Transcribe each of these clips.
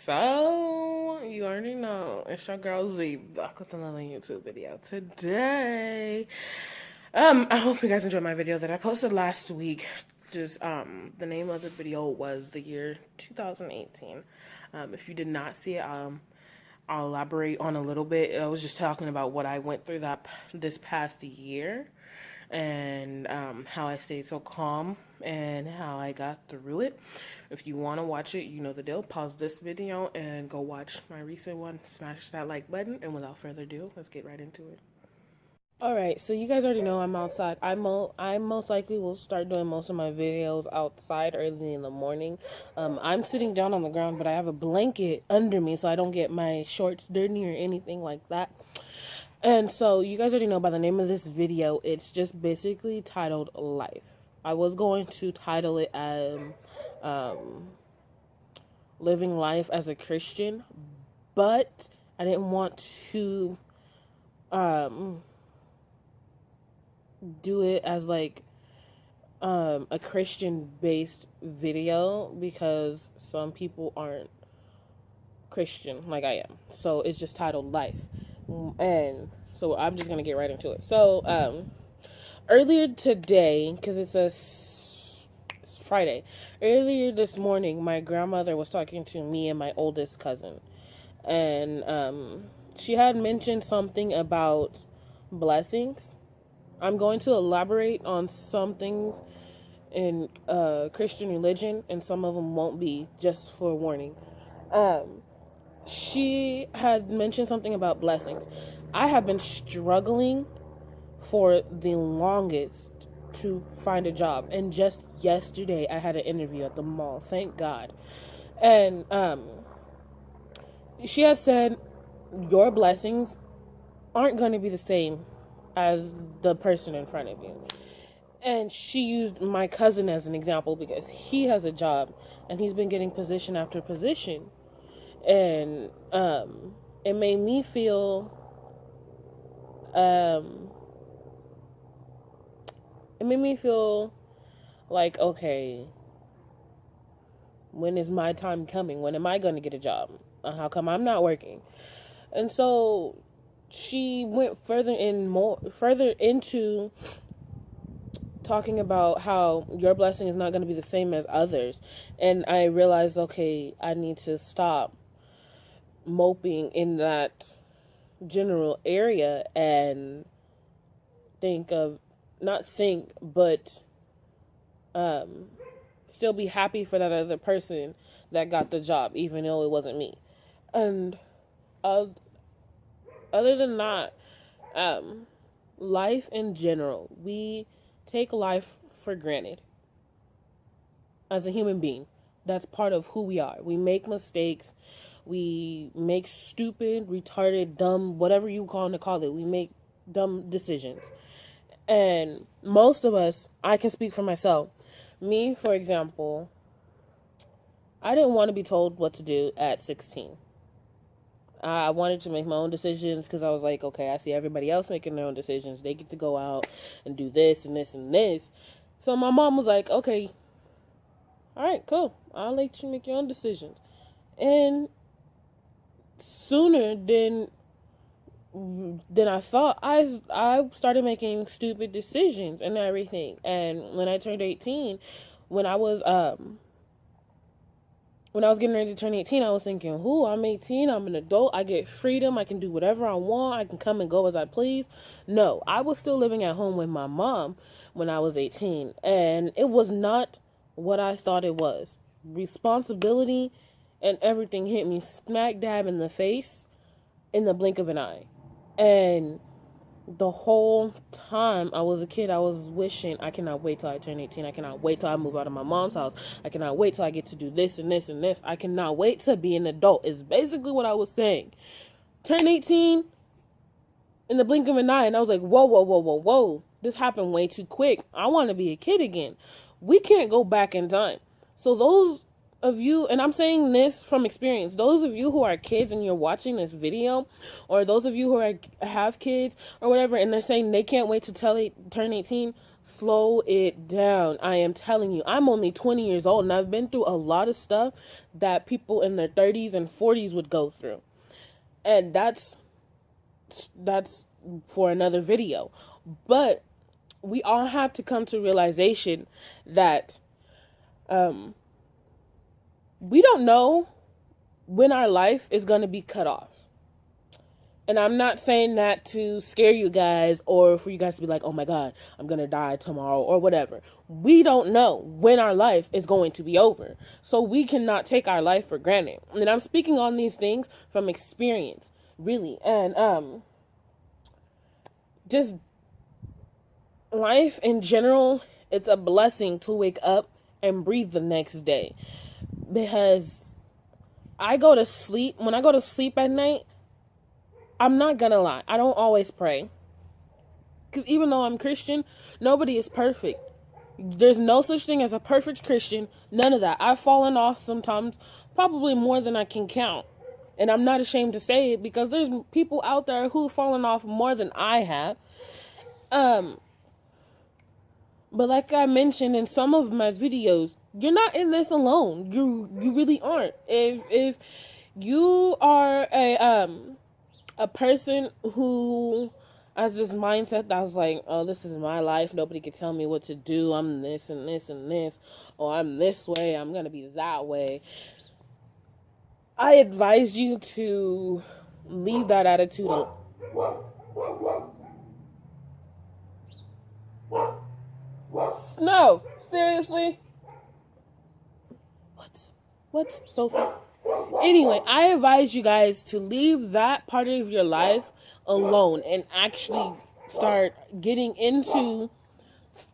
So, you already know, it's your girl Z back with another YouTube video today. I hope you guys enjoyed my video that I posted last week. The name of the video was the year 2018. If you did not see it, I'll elaborate on a little bit. I was just talking about what I went through this past year and how I stayed so calm and how I got through it. If you want to watch it, you know the deal. Pause this video and go watch my recent one. Smash that like button, and without further ado, let's get right into it. Alright, so you guys already know I'm outside. I most likely will start doing most of my videos outside early in the morning. I'm sitting down on the ground, but I have a blanket under me so I don't get my shorts dirty or anything like that. And so you guys already know by the name of this video, it's just basically titled Life. I was going to title it as Living Life as a Christian, but I didn't want to do it as like a Christian based video because some people aren't Christian like I am. So it's just titled Life. And so I'm just gonna get right into it. So earlier today, because it's Friday, earlier this morning, my grandmother was talking to me and my oldest cousin, and she had mentioned something about blessings. I'm going to elaborate on some things in Christian religion, and some of them won't be, just for warning. She had mentioned something about blessings. I have been struggling for the longest to find a job. And just yesterday, I had an interview at the mall. Thank God. And she had said, your blessings aren't going to be the same as the person in front of you. And she used my cousin as an example because he has a job and he's been getting position after position. And it made me feel like, okay, when is my time coming? When am I going to get a job? How come I'm not working? And so she went further into talking about how your blessing is not going to be the same as others. And I realized, okay, I need to stop moping in that general area and still be happy for that other person that got the job, even though it wasn't me. And other than that, life in general, we take life for granted as a human being. That's part of who we are. We make mistakes. We make stupid, retarded, dumb, whatever you want to call it. We make dumb decisions. And most of us, I can speak for myself. Me, for example, I didn't want to be told what to do at 16. I wanted to make my own decisions because I was like, okay, I see everybody else making their own decisions. They get to go out and do this and this and this. So my mom was like, okay, all right, cool. I'll let you make your own decisions. And sooner than I thought, I started making stupid decisions and everything. And when I turned 18, when I was getting ready to turn 18, I was thinking, I'm 18, I'm an adult, I get freedom, I can do whatever I want, I can come and go as I please. No, I was still living at home with my mom when I was 18, and it was not what I thought it was. Responsibility and everything hit me smack dab in the face in the blink of an eye. And the whole time I was a kid, I was wishing, I cannot wait till I turn 18. I cannot wait till I move out of my mom's house. I cannot wait till I get to do this and this and this. I cannot wait to be an adult, is basically what I was saying. Turn 18 in the blink of an eye, and I was like, whoa. This happened way too quick. I want to be a kid again. We can't go back in time. So those of you, and I'm saying this from experience, those of you who are kids and you're watching this video, or those of you who have kids or whatever, and they're saying they can't wait to turn 18, Slow it down. I am telling you, I'm only 20 years old and I've been through a lot of stuff that people in their 30s and 40s would go through. And that's for another video. But we all have to come to realization that we don't know when our life is going to be cut off. And I'm not saying that to scare you guys or for you guys to be like, oh my God, I'm going to die tomorrow or whatever. We don't know when our life is going to be over. So we cannot take our life for granted. And I'm speaking on these things from experience, really. And just life in general, it's a blessing to wake up and breathe the next day. Because I go to sleep, when I go to sleep at night, I'm not gonna lie, I don't always pray. Because even though I'm Christian, nobody is perfect. There's no such thing as a perfect Christian. None of that. I've fallen off sometimes, probably more than I can count. And I'm not ashamed to say it because there's people out there who've fallen off more than I have. But like I mentioned in some of my videos, you're not in this alone. You really aren't. If you are a person who has this mindset that's like, oh, this is my life, nobody can tell me what to do, I'm this and this and this, or I'm this way, I'm gonna be that way, I advise you to leave that attitude alone. No, seriously? What? Sophie? Anyway, I advise you guys to leave that part of your life alone and actually start getting into...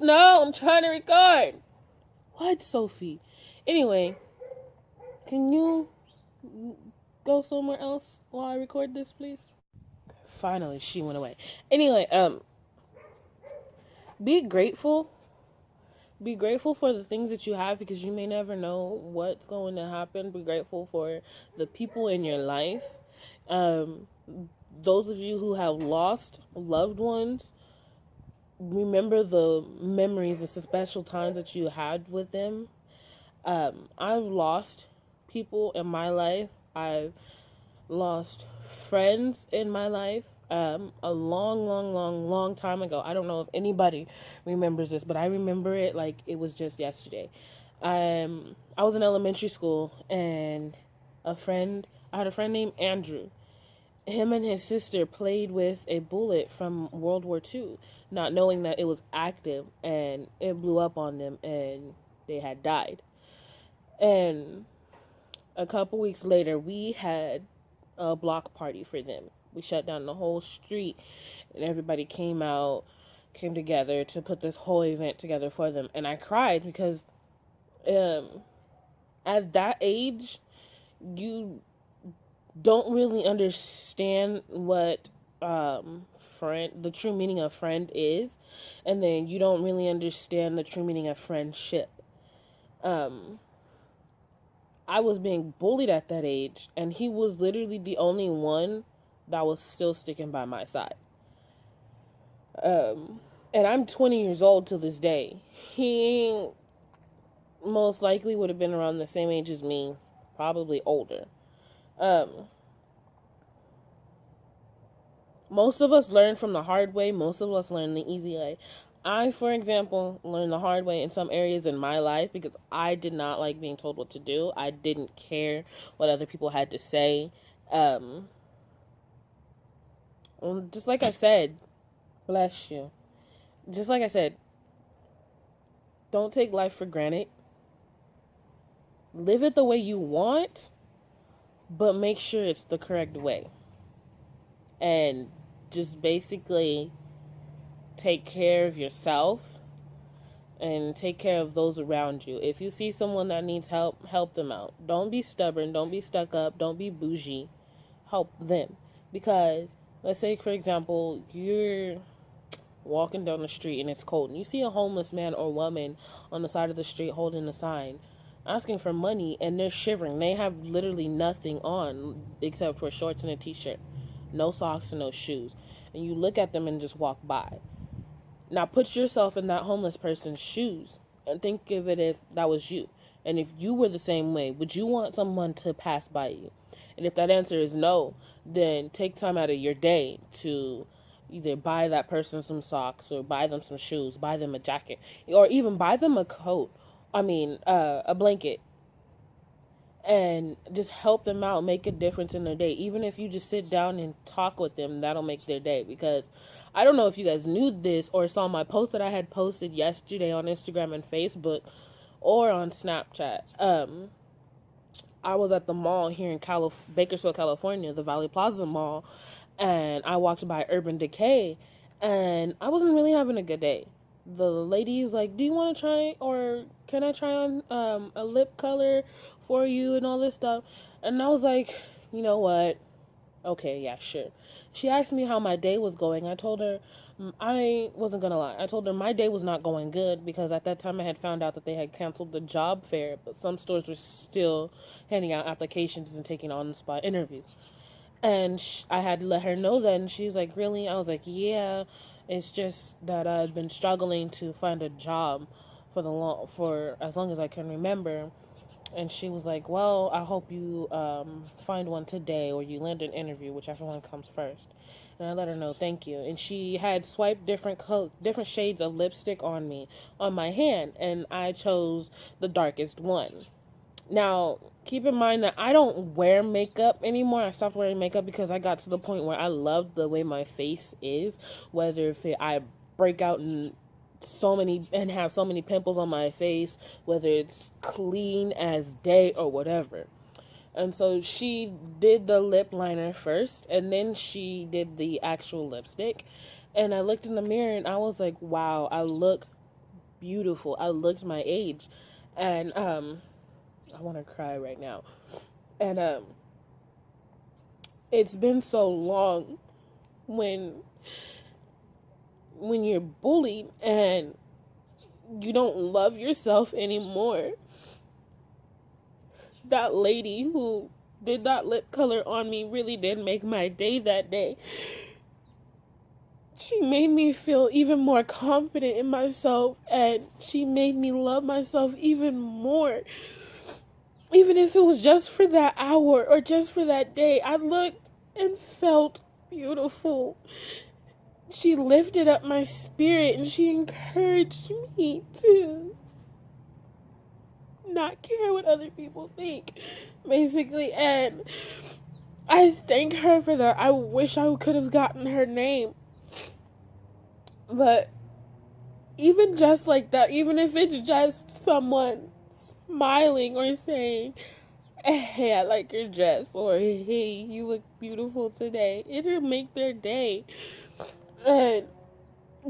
No, I'm trying to record. What, Sophie? Anyway, can you go somewhere else while I record this, please? Finally, she went away. Anyway, be grateful. Be grateful for the things that you have because you may never know what's going to happen. Be grateful for the people in your life. Those of you who have lost loved ones, remember the memories, the special times that you had with them. I've lost people in my life. I've lost friends in my life. A long time ago. I don't know if anybody remembers this, but I remember it like it was just yesterday. I was in elementary school and I had a friend named Andrew. Him and his sister played with a bullet from World War II, not knowing that it was active, and it blew up on them and they had died. And a couple weeks later, we had a block party for them. We shut down the whole street and everybody came together to put this whole event together for them. And I cried because at that age, you don't really understand what the true meaning of friend is. And then you don't really understand the true meaning of friendship. I was being bullied at that age, and he was literally the only one that was still sticking by my side. And I'm 20 years old to this day. He most likely would have been around the same age as me, probably older. Most of us learn from the hard way. Most of us learn the easy way. I, for example, learned the hard way in some areas in my life because I did not like being told what to do. I didn't care what other people had to say. Just like I said, bless you. Just like I said, don't take life for granted. Live it the way you want, but make sure it's the correct way. And just basically take care of yourself and take care of those around you. If you see someone that needs help, help them out. Don't be stubborn. Don't be stuck up. Don't be bougie. Help them. Because let's say, for example, you're walking down the street and it's cold and you see a homeless man or woman on the side of the street holding a sign asking for money, and they're shivering. They have literally nothing on except for shorts and a t-shirt. No socks and no shoes. And you look at them and just walk by. Now put yourself in that homeless person's shoes and think of it if that was you. And if you were the same way, would you want someone to pass by you? And if that answer is no, then take time out of your day to either buy that person some socks or buy them some shoes, buy them a jacket, or even buy them a coat. A blanket, and just help them out, make a difference in their day. Even if you just sit down and talk with them, that'll make their day. Because I don't know if you guys knew this or saw my post that I had posted yesterday on Instagram and Facebook or on Snapchat. I was at the mall here in Bakersfield, California, the Valley Plaza Mall, and I walked by Urban Decay, and I wasn't really having a good day. The lady is like, do you want to try, or can I try on a lip color for you and all this stuff? And I was like, you know what? Okay, yeah, sure. She asked me how my day was going. I told her, I wasn't gonna lie. I told her my day was not going good because at that time I had found out that they had canceled the job fair, but some stores were still handing out applications and taking on-the-spot interviews. And I had to let her know that, and she's like, really? I was like, yeah, it's just that I've been struggling to find a job for as long as I can remember. And she was like, well, I hope you find one today or you land an interview, whichever one comes first. And I let her know, thank you. And she had swiped different shades of lipstick on my hand, and I chose the darkest one. Now, keep in mind that I don't wear makeup anymore. I stopped wearing makeup because I got to the point where I loved the way my face is, whether if I break out and have so many pimples on my face, whether it's clean as day or whatever. And so she did the lip liner first, and then she did the actual lipstick. And I looked in the mirror and I was like, wow, I look beautiful. I looked my age. And I want to cry right now. And it's been so long when you're bullied and you don't love yourself anymore. That lady who did that lip color on me really did make my day that day. She made me feel even more confident in myself, and she made me love myself even more. Even if it was just for that hour or just for that day, I looked and felt beautiful. She lifted up my spirit and she encouraged me to not care what other people think, basically. And I thank her for that. I wish I could have gotten her name. But even just like that, even if it's just someone smiling or saying, hey, I like your dress, or hey, you look beautiful today, it'll make their day. And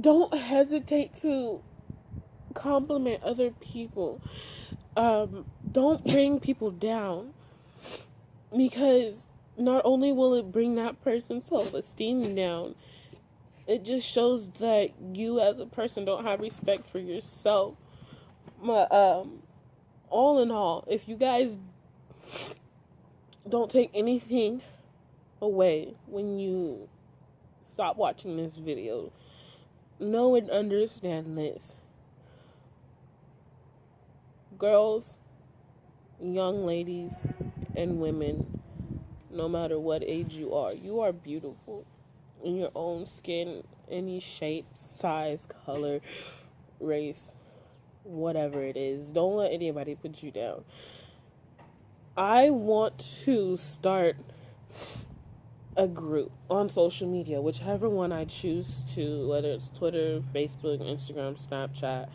don't hesitate to compliment other people. Don't bring people down, because not only will it bring that person's self-esteem down, it just shows that you as a person don't have respect for yourself. But all in all, if you guys don't take anything away when you stop watching this video, know and understand this. Girls, young ladies, and women, no matter what age you are beautiful in your own skin, any shape, size, color, race, whatever it is. Don't let anybody put you down. I want to start a group on social media, whichever one I choose to, whether it's Twitter, Facebook, Instagram, Snapchat,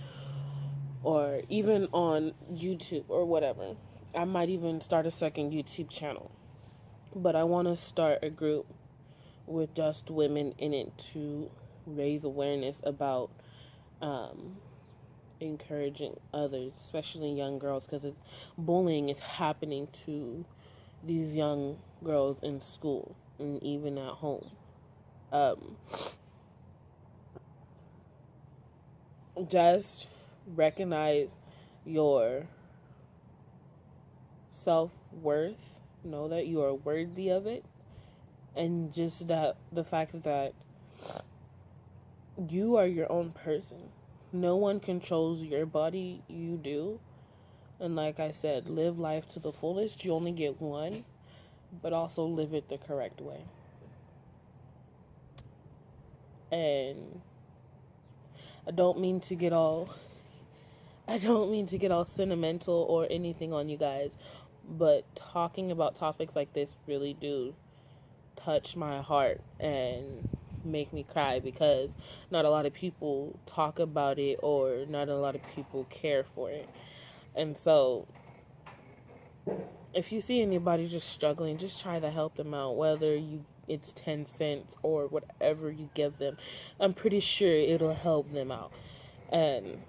or even on YouTube or whatever. I might even start a second YouTube channel. But I want to start a group with just women in it to raise awareness about encouraging others, especially young girls, because bullying is happening to these young girls in school and even at home. Just recognize your self-worth, know that you are worthy of it, and just that the fact that you are your own person. No one controls your body, you do. And like I said, live life to the fullest. You only get one, but also live it the correct way. And I don't mean to get all sentimental or anything on you guys, but talking about topics like this really do touch my heart and make me cry, because not a lot of people talk about it, or not a lot of people care for it. And so if you see anybody just struggling, just try to help them out, whether it's 10 cents or whatever you give them. I'm pretty sure it'll help them out. And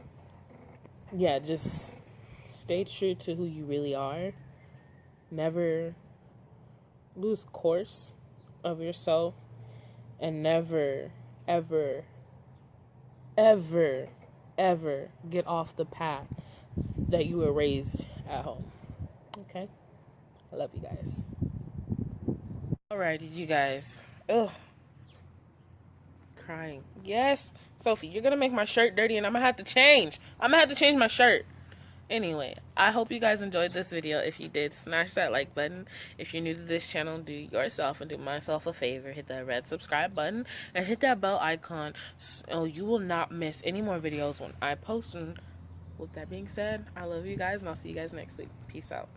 yeah, just stay true to who you really are. Never lose course of yourself, and never, ever, ever, ever get off the path that you were raised at home. Okay? I love you guys. Alrighty, you guys. Ugh. Crying. Yes, Sophie, you're gonna make my shirt dirty, and I'm gonna have to change. My shirt. Anyway, I hope you guys enjoyed this video. If you did, smash that like button. If you're new to this channel, do yourself and do myself a favor. Hit that red subscribe button and hit that bell icon so you will not miss any more videos when I post. And with that being said, I love you guys, and I'll see you guys next week. Peace out.